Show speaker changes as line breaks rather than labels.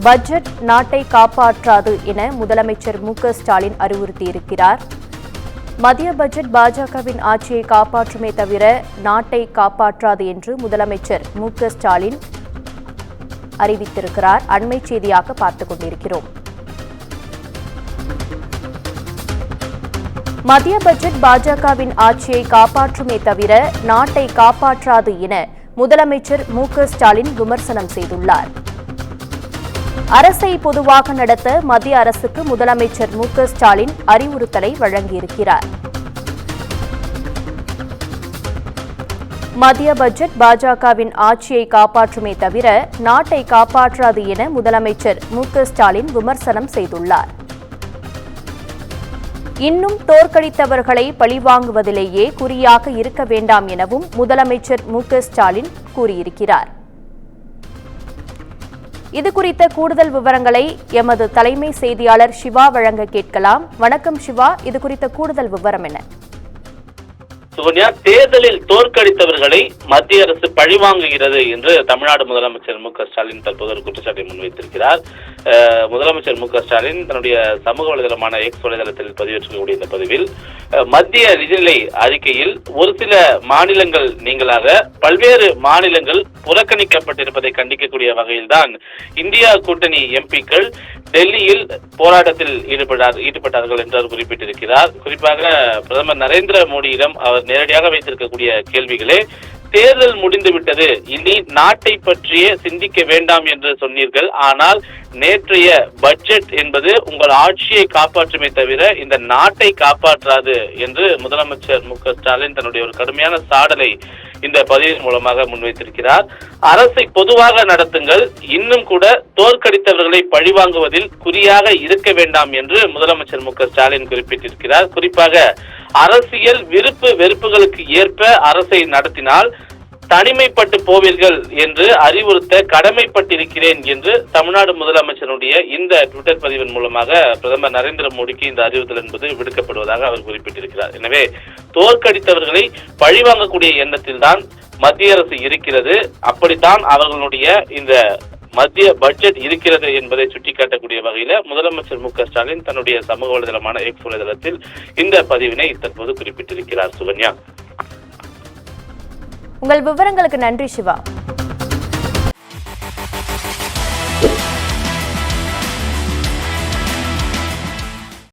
Budget நாட்டை காப்பாற்றாது என முதலமைச்சர் மு.க.ஸ்டாலின் அறிவுறுத்தியிருக்கிறார். மத்திய பட்ஜெட் பாஜகவின் ஆட்சியை காப்பாற்றுமே தவிர நாட்டை காப்பாற்றாது என்று முதலமைச்சர் மு.க.ஸ்டாலின் அறிவித்திருக்கிறார். அண்மை செய்தியாக பார்த்துக் கொண்டிருக்கிறோம். மத்திய பட்ஜெட் பாஜகவின் ஆட்சியை காப்பாற்றுமே தவிர நாட்டை காப்பாற்றாது என முதலமைச்சர் மு.க.ஸ்டாலின் விமர்சனம் செய்துள்ளார். அரசை பொதுவாக நடத்த மத்திய அரசுக்கு முதலமைச்சர் மு.க.ஸ்டாலின் அறிவுறுத்தலை வழங்கியிருக்கிறார். மத்திய பட்ஜெட் பாஜகவின் ஆட்சியை காப்பாற்றுமே தவிர நாட்டை காப்பாற்றாது என முதலமைச்சர் மு.க.ஸ்டாலின் விமர்சனம் செய்துள்ளார். இன்னும் தோற்கடித்தவர்களை பழிவாங்குவதிலேயே குறியாக இருக்க வேண்டாம் எனவும் முதலமைச்சர் மு.க.ஸ்டாலின் கூறியிருக்கிறார். இதுகுறித்த கூடுதல் விவரங்களை எமது தலைமை செய்தியாளர் சிவா வழங்க கேட்கலாம். வணக்கம் சிவா, இதுகுறித்த கூடுதல் விவரம் என்ன?
சுகன்யா, தேர்தலில் தோற்கடித்தவர்களை மத்திய அரசு பழிவாங்குகிறது என்று தமிழ்நாடு முதலமைச்சர் மு.க.ஸ்டாலின் தற்போது ஒரு குற்றச்சாட்டை முன்வைத்திருக்கிறார். முதலமைச்சர் மு.க.ஸ்டாலின் தன்னுடைய சமூக வலைதளமான எக்ஸ் வலைதளத்தில் பதிவேற்றக்கூடிய இந்த பதிவில் மத்திய நிதிநிலை அறிக்கையில் ஒரு சில மாநிலங்கள் நீங்களாக பல்வேறு மாநிலங்கள் புறக்கணிக்கப்பட்டிருப்பதை கண்டிக்கக்கூடிய வகையில்தான் இந்தியா கூட்டணி எம்பிக்கள் டெல்லியில் போராட்டத்தில் ஈடுபட்டார்கள் என்று அவர் குறிப்பிட்டிருக்கிறார். குறிப்பாக பிரதமர் நரேந்திர மோடியிடம் அவர் நேரடியாக வைத்திருக்கக்கூடிய கேள்விகளே, தேர்தல் முடிந்துவிட்டது, இனி நாட்டை பற்றியே சிந்திக்க வேண்டாம் என்று சொன்னீர்கள். ஆனால் நேற்றைய பட்ஜெட் என்பது உங்கள் ஆட்சியை காப்பாற்றுமே தவிர இந்த நாட்டை காப்பாற்றாது என்று முதலமைச்சர் மு.க.ஸ்டாலின் தன்னுடைய ஒரு கடுமையான சாடலை இந்த பதிவின் மூலமாக முன்வைத்திருக்கிறார். அரசை பொதுவாக நடத்துங்கள், இன்னும் கூட தோற்கடித்தவர்களை பழிவாங்குவதில் குறியாக இருக்க வேண்டாம் என்று முதலமைச்சர் மு.க.ஸ்டாலின் குறிப்பிட்டிருக்கிறார். குறிப்பாக அரசியல் விருப்பு வெறுப்புகளுக்கு ஏற்ப அரசை நடத்தினால் தனிமைப்பட்டு போவீர்கள் என்று அறிவுறுத்த கடமைப்பட்டிருக்கிறேன் என்று தமிழ்நாடு முதலமைச்சருடைய இந்த ட்விட்டர் பதிவின் மூலமாக பிரதமர் நரேந்திர மோடிக்கு இந்த அறிவுறுத்தல் என்பது விடுக்கப்படுவதாக அவர் குறிப்பிட்டிருக்கிறார். எனவே தோற்கடித்தவர்களை பழிவாங்கக்கூடிய எண்ணத்தில் தான் மத்திய அரசு இருக்கிறது. அப்படித்தான் அவர்களுடைய இந்த மத்திய பட்ஜெட் இருக்கிறது என்பதை சுட்டிக்காட்டக்கூடிய வகையில முதலமைச்சர் மு.க.ஸ்டாலின் தன்னுடைய சமூக வலைதளமான எக்ஸ் வலைதளத்தில் இந்த பதிவினை தற்போது குறிப்பிட்டிருக்கிறார். சுகன்யா,
உங்கள் விவரங்களுக்கு நன்றி சிவா.